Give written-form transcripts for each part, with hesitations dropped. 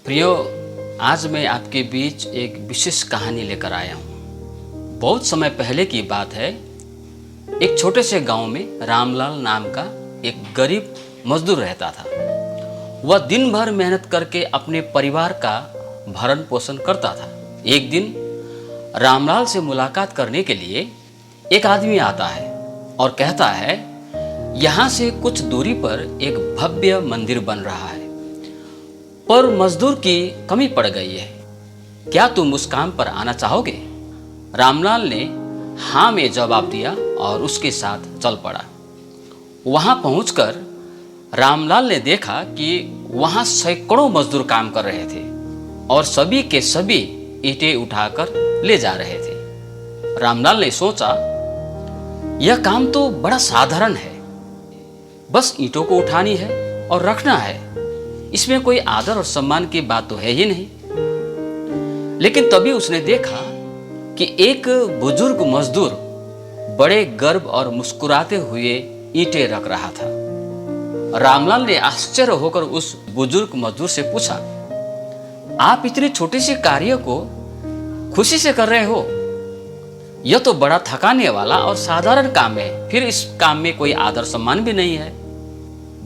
प्रियो, आज मैं आपके बीच एक विशेष कहानी लेकर आया हूँ। बहुत समय पहले की बात है। एक छोटे से गांव में रामलाल नाम का एक गरीब मजदूर रहता था। वह दिन भर मेहनत करके अपने परिवार का भरण पोषण करता था। एक दिन रामलाल से मुलाकात करने के लिए एक आदमी आता है और कहता है, यहाँ से कुछ दूरी पर एक भव्य मंदिर बन रहा है, पर मजदूर की कमी पड़ गई है। क्या तुम उस काम पर आना चाहोगे? रामलाल ने हाँ में जवाब दिया और उसके साथ चल पड़ा। वहां पहुंचकर रामलाल ने देखा कि वहां सैकड़ों मजदूर काम कर रहे थे और सभी के सभी ईंटें उठाकर ले जा रहे थे। रामलाल ने सोचा, यह काम तो बड़ा साधारण है, बस ईंटों को उठानी है और रखना है। इसमें कोई आदर और सम्मान की बात तो है ही नहीं। लेकिन तभी उसने देखा कि एक बुजुर्ग मजदूर बड़े गर्व और मुस्कुराते हुए ईंटें रख रहा था। रामलाल ने आश्चर्य होकर उस बुजुर्ग मजदूर से पूछा, आप इतनी छोटी सी कार्य को खुशी से कर रहे हो? यह तो बड़ा थकाने वाला और साधारण काम है, फिर इस काम में कोई आदर सम्मान भी नहीं है।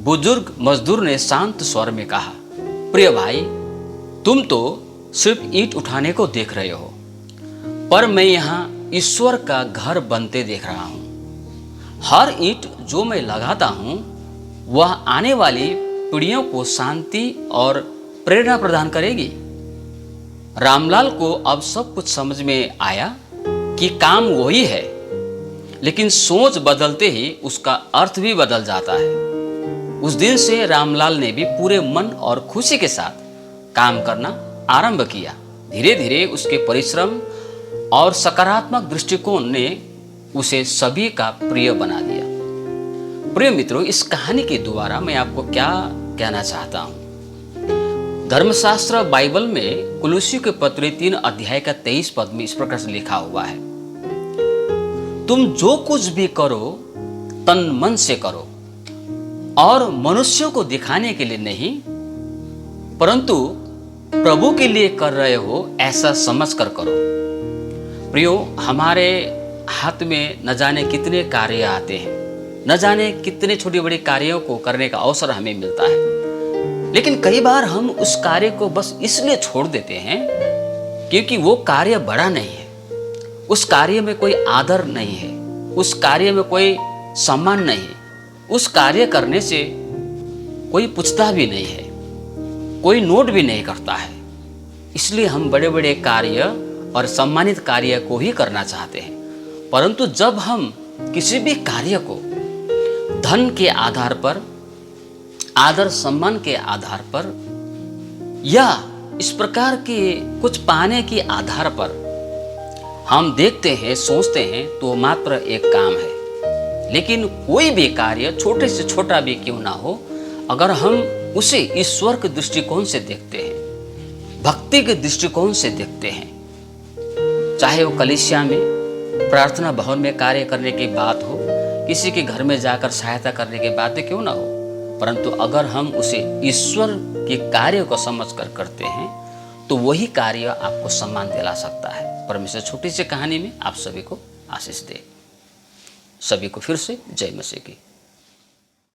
बुजुर्ग मजदूर ने शांत स्वर में कहा, प्रिय भाई, तुम तो सिर्फ ईंट उठाने को देख रहे हो, पर मैं यहाँ ईश्वर का घर बनते देख रहा हूँ। हर ईंट जो मैं लगाता हूँ वह आने वाली पीढ़ियों को शांति और प्रेरणा प्रदान करेगी। रामलाल को अब सब कुछ समझ में आया कि काम वही है, लेकिन सोच बदलते ही उसका अर्थ भी बदल जाता है। उस दिन से रामलाल ने भी पूरे मन और खुशी के साथ काम करना आरंभ किया। धीरे धीरे उसके परिश्रम और सकारात्मक दृष्टिकोण ने उसे सभी का प्रिय बना दिया। प्रिय मित्रों, इस कहानी के द्वारा मैं आपको क्या कहना चाहता हूं। धर्मशास्त्र बाइबल में कुलुस्सियों के पत्र 3 अध्याय का 23 पद में इस प्रकार से लिखा हुआ है, तुम जो कुछ भी करो तन मन से करो और मनुष्यों को दिखाने के लिए नहीं, परंतु प्रभु के लिए कर रहे हो ऐसा समझकर करो। प्रियो, हमारे हाथ में न जाने कितने कार्य आते हैं, न जाने कितने छोटे बड़े कार्यों को करने का अवसर हमें मिलता है, लेकिन कई बार हम उस कार्य को बस इसलिए छोड़ देते हैं क्योंकि वो कार्य बड़ा नहीं है, उस कार्य में कोई आदर नहीं है, उस कार्य में कोई सम्मान नहीं है, उस कार्य करने से कोई पूछता भी नहीं है, कोई नोट भी नहीं करता है। इसलिए हम बड़े बड़े कार्य और सम्मानित कार्य को ही करना चाहते हैं। परंतु जब हम किसी भी कार्य को धन के आधार पर, आदर सम्मान के आधार पर या इस प्रकार के कुछ पाने के आधार पर हम देखते हैं, सोचते हैं, तो मात्र एक काम है। लेकिन कोई भी कार्य छोटे से छोटा भी क्यों ना हो, अगर हम उसे ईश्वर के दृष्टिकोण से देखते हैं, भक्ति के दृष्टिकोण से देखते हैं, चाहे वो कलीसिया में, प्रार्थना भवन में कार्य करने की बात हो, किसी के घर में जाकर सहायता करने की बात क्यों ना हो, परंतु अगर हम उसे ईश्वर के कार्य को समझकर करते हैं तो वही कार्य आपको सम्मान दिला सकता है। परमेश्वर छोटी सी कहानी में आप सभी को आशीष दे। सभी को फिर से जय मसीह की।